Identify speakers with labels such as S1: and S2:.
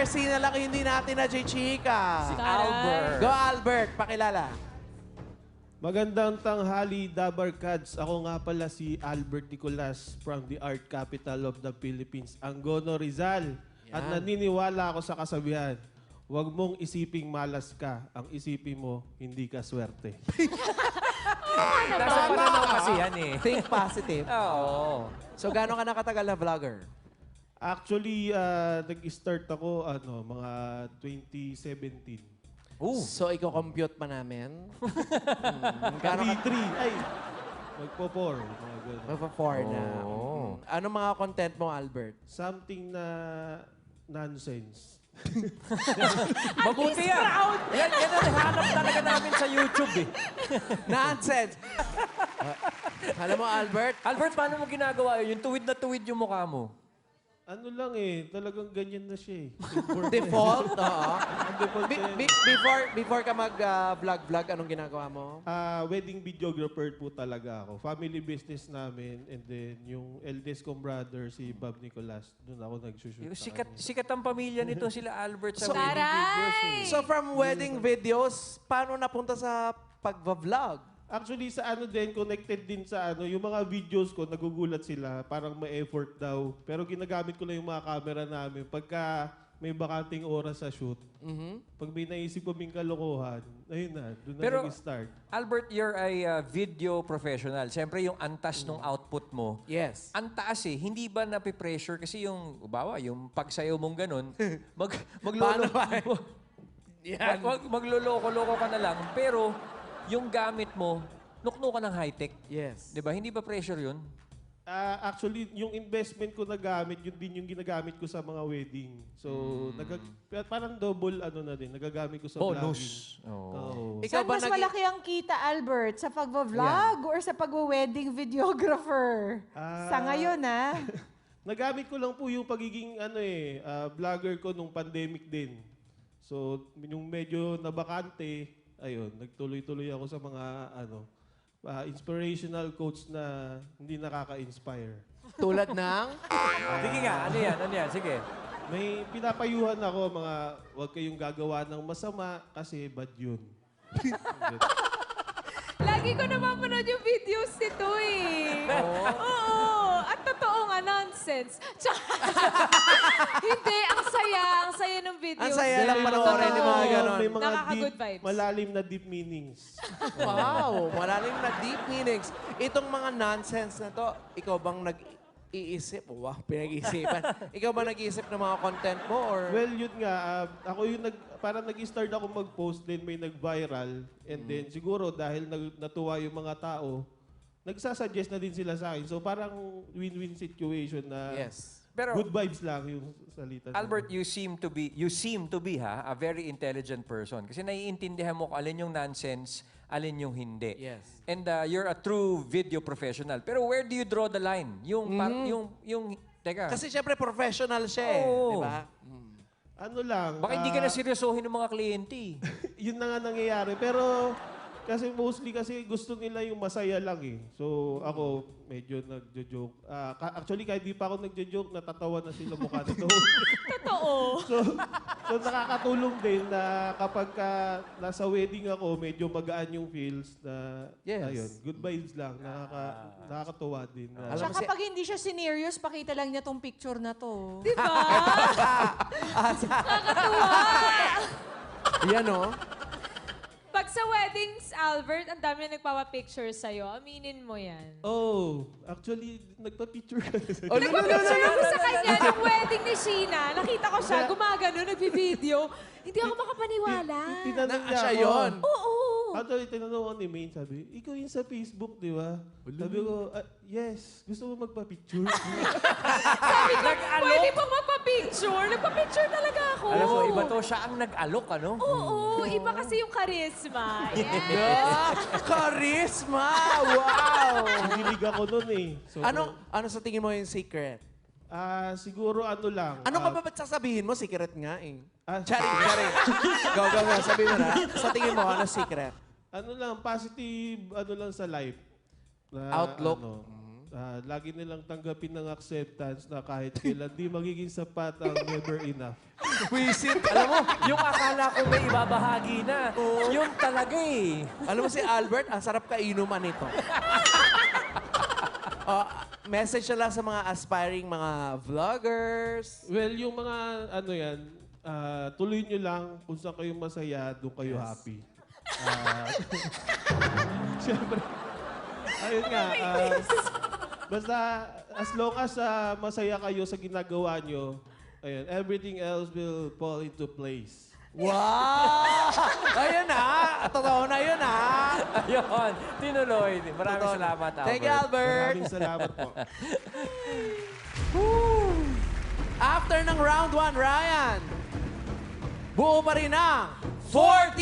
S1: vlogger, sino lang hindi natin na Chika?
S2: Si Albert.
S1: Go, Albert. Pakilala.
S3: Magandang tanghali, Dabarkads. Ako nga pala si Albert Nicolas from the Art Capital of the Philippines, Angono, Rizal. At naniniwala ako sa kasabihan, huwag mong isiping malas ka. Ang isipin mo, hindi ka swerte.
S2: Nasa pananaw kasi yan eh.
S1: Think positive.
S2: Oo.
S1: So, gano'n ka nakatagal na vlogger?
S3: Actually, nag-start ako mga 2017.
S1: So, i-compute pa namin.
S3: Gano'n ka? 3. Ay, magpo-4.
S1: Magpa-4 na. Ano mga content mo, Albert?
S3: Something na nonsense.
S2: Mabuti yan. Yan ang hanap talaga namin sa YouTube eh.
S1: Nonsense! Alam mo, Albert?
S2: Albert, paano mo ginagawa yun? Yung tuwid na tuwid yung mukha mo.
S3: Ano lang talagang ganyan na siya eh.
S1: Default? Oo.
S3: Ang default
S1: Before ka mag-vlog, anong ginagawa mo?
S3: Wedding videographer po talaga ako. Family business namin. And then yung eldest kong brother, si Bob Nicolas, doon ako nagsushoot
S2: Yung
S3: sa kanya.
S2: sikat ang pamilya nito sila Albert sa
S1: So,
S2: wedding videos eh.
S1: So, from wedding videos, paano napunta sa pag-vlog?
S3: Actually, sa connected din sa yung mga videos ko, nagugulat sila, parang may effort daw. Pero ginagamit ko lang yung mga camera namin. Pagka may bakanting oras sa shoot, pag may naisip kaming kalokohan, ayun na, doon na nag-start.
S2: Albert, you're a video professional. Siyempre, yung antas ng output mo,
S1: Yes.
S2: ang taas eh. Hindi ba napipressure? Kasi yung, yung pagsayaw mong ganun, magloloko-loko ka na lang. Pero, yung gamit mo, nukno ka ng high-tech.
S1: Yes.
S2: Di ba? Hindi ba pressure yun?
S3: Actually, yung investment ko na gamit, yun din yung ginagamit ko sa mga wedding. So, parang double na din, nagagamit ko sa vlogging.
S2: Bonus.
S3: Oo.
S1: Ikaw
S4: Saan mas malaki ang kita, Albert? Sa pag-vlog or sa pag-wedding videographer? Sa ngayon, ha?
S3: Nagamit ko lang po yung pagiging vlogger ko nung pandemic din. So, yung medyo nabakante, ayun, nagtuloy-tuloy ako sa mga inspirational quotes na hindi nakaka-inspire.
S1: Tulad ng?
S2: Sige nga, ano yan? Sige.
S3: May pinapayuhan ako huwag kayong gagawa ng masama kasi bad yun.
S5: Lagi ko napapanood yung videos nito eh. Oo. At totoo nga, nonsense. Hindi, ang saya ng videos.
S1: Ang saya lang panoorin yung mga ganon.
S3: May mga
S5: Nakaka-good vibes.
S3: malalim na deep meanings.
S1: Wow, malalim na deep meanings. Itong mga nonsense na to, ikaw bang nag-iisip? Wow, pinag-iisipan. Ikaw ba nag-iisip ng mga content mo? Or?
S3: Well, yun nga. Ako yung parang nag-start ako mag-post, then may nag-viral. And then siguro dahil natuwa yung mga tao, nagsasuggest na din sila sa akin. So parang win-win situation na
S2: Pero,
S3: good vibes lang yung salita.
S2: Albert, you seem to be a very intelligent person. Kasi naiintindihan mo kung alin yung nonsense, alin yung hindi.
S1: Yes.
S2: And you're a true video professional. Pero where do you draw the line? Teka.
S1: Kasi syempre professional siya eh.
S2: Oo.
S1: Di ba?
S3: Ano lang.
S2: Baka hindi ka na seryosohin ng mga kliyente.
S3: Yun na nga nangyayari. Pero kasi mostly gusto nila yung masaya lang eh. So ako medyo nagjo-joke. Actually kahit di pa ako nagjo-joke, natatawa na sila mukha nito.
S5: Totoo.
S3: So nakakatulong din na kapag nasa wedding ako, medyo magaan yung feels na ayun, good vibes lang. Nakakatuwa din.
S4: Tsaka kapag hindi siya serious, pakita lang niya tong picture na to.
S5: Di ba?
S1: Yan o.
S5: Pag sa weddings, Albert, ang dami na nagpapapicture sa'yo. Aminin mo yan.
S3: Oh, actually, nagpa-picture ka na sa
S5: Nagpapicture ako sa kanya ng wedding ni Sheena. Nakita ko siya, gumagano, nagbi-video. Hindi ako makapaniwala.
S3: Tinanong niya
S1: Siya
S3: ako.
S1: yun.
S5: Oo.
S3: Actually, tinanong ako ni Maine, sabi, ikaw yun sa Facebook, di ba? Sabi ko, yes, gusto mo magpa-picture?
S5: Sabi ko, pwede bang magpa-picture? Nagpa-picture talaga ako.
S2: Alam mo, iba to, siya ang nag-alok, ano?
S5: Oo, iba kasi yung charisma. Yes.
S1: Charisma! Wow!
S3: Hilig ako nun eh. So,
S1: ano sa tingin mo yung secret?
S3: siguro lang.
S1: Ano ka ba ba't sasabihin mo? Secret nga eh.
S3: Sorry.
S1: Go. Sabihin mo na. Sa tingin mo, ano secret?
S3: Ano lang, positive, lang sa life. Na,
S1: Outlook.
S3: lagi nilang tanggapin ng acceptance na kahit kailan di magiging sapat ang never enough.
S2: Wisit. Alam mo, yung akala ko may ibabahagi na. Yun talaga eh.
S1: Alam mo si Albert, ang sarap kainuman nito. Message na lang sa mga aspiring mga vloggers.
S3: Well, yung mga ano yan, tuloy nyo lang kung saan kayo masaya, doon kayo happy. Siyempre, ayun nga, basta as long as masaya kayo sa ginagawa nyo, ayun, everything else will fall into place.
S1: Wow! Ayun na! Totoo na yun ha!
S2: Ayun, tinuloy. Maraming
S1: Totoo na.
S2: salamat, Albert.
S1: Thank you, Albert!
S3: Maraming salamat po.
S1: After ng round 1, Ryan, buo pa rin ang 40